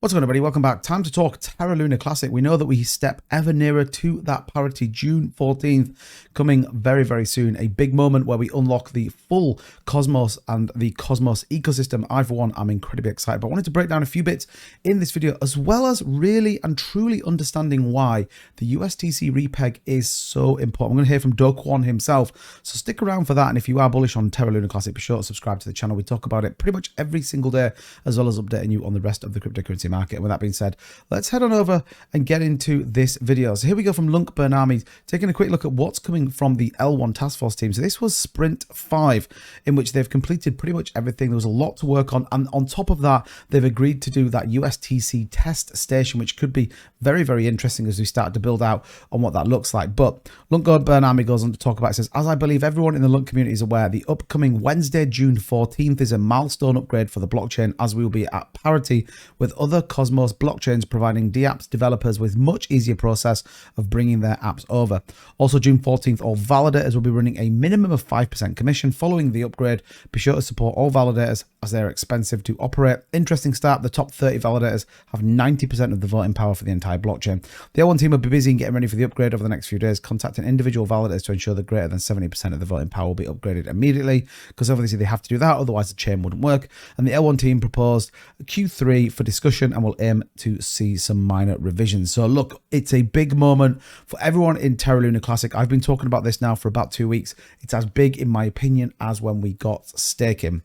What's going on, everybody? Welcome back. Time to talk Terra Luna Classic. We know that we step ever nearer to that parity. June 14th coming very, very soon. A big moment where we unlock the full Cosmos and the Cosmos ecosystem. I, for one, am incredibly excited. But I wanted to break down a few bits in this video, as well as really and truly understanding why the USTC repeg is so important. I'm going to hear from Kwon himself. So stick around for that. And if you are bullish on Terra Luna Classic, be sure to subscribe to the channel. We talk about it pretty much every single day, as well as updating you on the rest of the cryptocurrency market. And with that being said, let's head on over and get into this video. So here we go from Lunk Burnami, taking a quick look at what's coming from the L1 task force team. So this was sprint 5, in which they've completed pretty much everything. There was a lot to work on, and on top of that, they've agreed to do that USTC test station, which could be very, very interesting as we start to build out on what that looks like. But Lunk Burnami goes on to talk about it, says, as I believe everyone in the Lunk community is aware, the upcoming Wednesday, June 14th is a milestone upgrade for the blockchain, as we will be at parity with other Cosmos blockchains, providing dApps developers with much easier process of bringing their apps over. Also, June 14th, all validators will be running a minimum of 5% commission following the upgrade. Be sure to support all validators as they're expensive to operate. Interesting start, the top 30 validators have 90% of the voting power for the entire blockchain. The L1 team will be busy in getting ready for the upgrade over the next few days, contacting individual validators to ensure that greater than 70% of the voting power will be upgraded immediately, because obviously they have to do that, otherwise the chain wouldn't work. And the L1 team proposed Q3 for discussion and will aim to see some minor revisions. So look, it's a big moment for everyone in Terra Luna Classic. I've been talking about this now for about 2 weeks. It's as big, in my opinion, as when we got staking.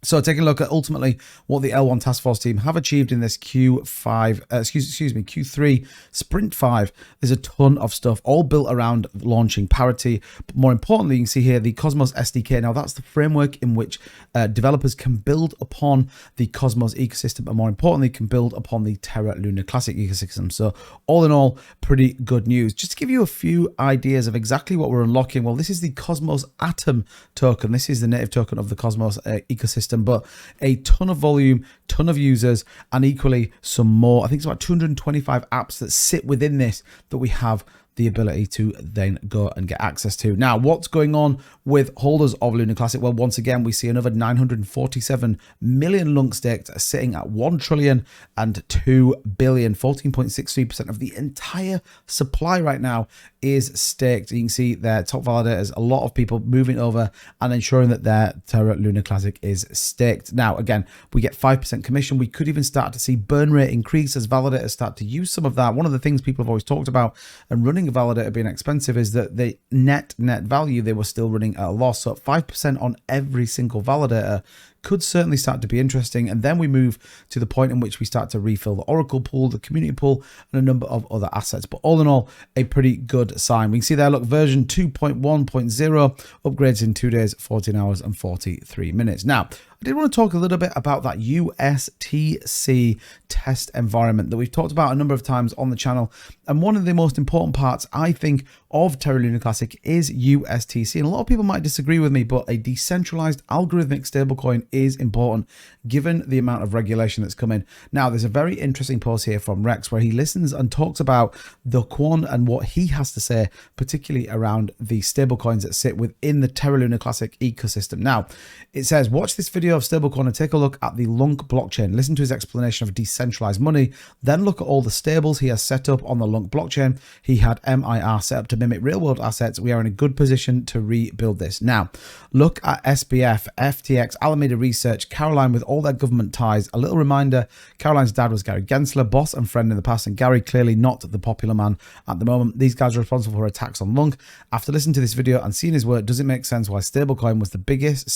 So taking a look at ultimately what the L1 task force team have achieved in this Q3 sprint 5. There's a ton of stuff all built around launching parity. But more importantly, you can see here the Cosmos SDK. Now that's the framework in which developers can build upon the Cosmos ecosystem, and more importantly, can build upon the Terra Luna Classic ecosystem. So all in all, pretty good news. Just to give you a few ideas of exactly what we're unlocking. Well, this is the Cosmos Atom token. This is the native token of the Cosmos ecosystem. But a ton of volume, ton of users, and equally some more. I think it's about 225 apps that sit within this that we have the ability to then go and get access to. Now, what's going on with holders of Luna Classic? Well, once again, we see another 947 million Lunk staked, sitting at 1 trillion and 2 billion. 14.63% of the entire supply right now is staked. You can see their top validators, a lot of people moving over and ensuring that their Terra Luna Classic is staked. Now, again, we get 5% commission. We could even start to see burn rate increase as validators start to use some of that. One of the things people have always talked about and running a validator being expensive is that the net value, they were still running at a loss. So 5% on every single validator could certainly start to be interesting. And then we move to the point in which we start to refill the Oracle pool, the community pool, and a number of other assets. But all in all, a pretty good sign. We can see there, look, version 2.1.0 upgrades in 2 days, 14 hours and 43 minutes. Now, I did want to talk a little bit about that USTC test environment that we've talked about a number of times on the channel. And one of the most important parts, I think, of Terra Luna Classic is USTC. And a lot of people might disagree with me, but a decentralized algorithmic stablecoin is important given the amount of regulation that's coming. Now, there's a very interesting post here from Rex where he listens and talks about the Kwon and what he has to say, particularly around the stablecoins that sit within the Terra Luna Classic ecosystem. Now, it says, watch this video of stablecoin and take a look at the Lunk blockchain. Listen to his explanation of decentralized money. Then look at all the stables he has set up on the Lunk blockchain. He had MIR set up to mimic real-world assets. We are in a good position to rebuild this. Now, look at SBF, FTX, Alameda Research, Caroline with all their government ties. A little reminder, Caroline's dad was Gary Gensler, boss and friend in the past, and Gary clearly not the popular man at the moment. These guys are responsible for attacks on Lunk. After listening to this video and seeing his work, does it make sense why stablecoin was the biggest,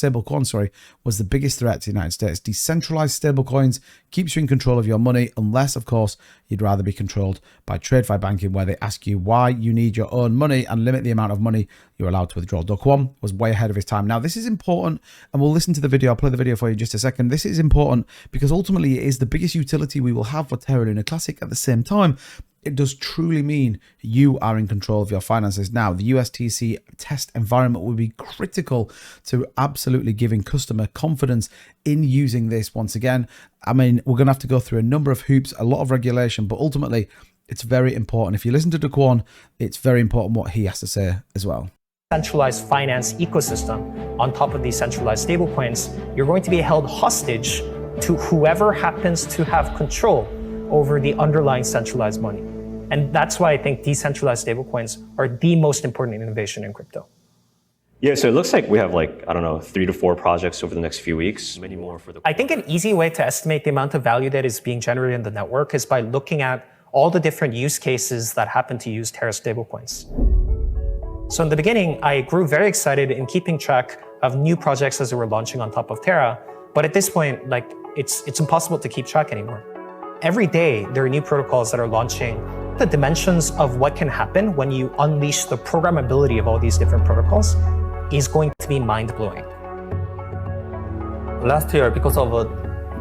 was the biggest threat to the United States? Decentralized stablecoins keeps you in control of your money, unless, of course, you'd rather be controlled by TradeFi banking, where they ask you why you need your own money and limit the amount of money you're allowed to withdraw. Kwon was way ahead of his time. Now, this is important, and we'll listen to the video. I'll play the video for you in just a second. This is important because ultimately it is the biggest utility we will have for Terra Luna Classic. At the same time, it does truly mean you are in control of your finances. Now, the USTC test environment will be critical to absolutely giving customer confidence in using this. Once again, I mean, we're going to have to go through a number of hoops, a lot of regulation, but ultimately it's very important. If you listen to Kwon, it's very important what he has to say as well. Centralized finance ecosystem on top of these centralized stablecoins, you're going to be held hostage to whoever happens to have control over the underlying centralized money. And that's why I think decentralized stablecoins are the most important innovation in crypto. Yeah, so it looks like we have like, I don't know, 3 to 4 projects over the next few weeks. Many more for the... I think an easy way to estimate the amount of value that is being generated in the network is by looking at all the different use cases that happen to use Terra stablecoins. So in the beginning, I grew very excited in keeping track of new projects as they were launching on top of Terra. But at this point, like it's impossible to keep track anymore. Every day, there are new protocols that are launching. The dimensions of what can happen when you unleash the programmability of all these different protocols is going to be mind-blowing. Last year, because of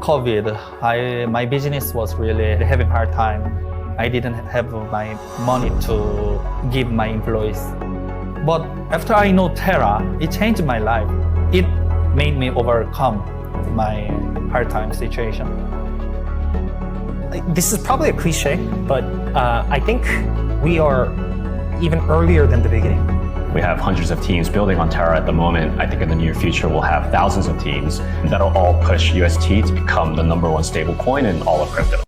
COVID, my business was really having a hard time. I didn't have my money to give my employees. But after I know Terra, it changed my life. It made me overcome my hard time situation. This is probably a cliche, but I think we are even earlier than the beginning. We have hundreds of teams building on Terra at the moment. I think in the near future, we'll have thousands of teams that'll all push UST to become the #1 stablecoin in all of crypto.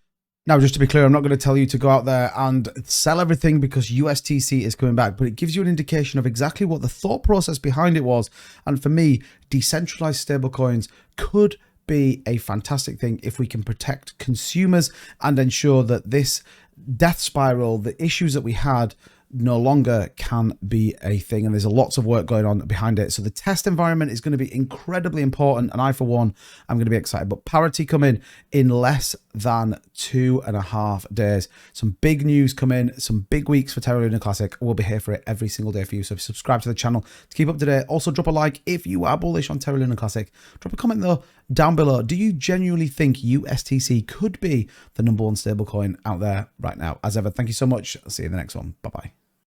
Now, just to be clear, I'm not going to tell you to go out there and sell everything because USTC is coming back, but it gives you an indication of exactly what the thought process behind it was. And for me, decentralized stablecoins could be a fantastic thing if we can protect consumers and ensure that this death spiral, the issues that we had, no longer can be a thing. And there's lots of work going on behind it. So the test environment is going to be incredibly important. And I, for one, I'm going to be excited. But parity coming in less than 2.5 days. Some big news come in, some big weeks for Terra Luna Classic. We'll be here for it every single day for you. So subscribe to the channel to keep up to date. Also drop a like if you are bullish on Terra Luna Classic. Drop a comment though down below. Do you genuinely think USTC could be the #1 stablecoin out there right now? As ever, thank you so much. I'll see you in the next one. Bye-bye.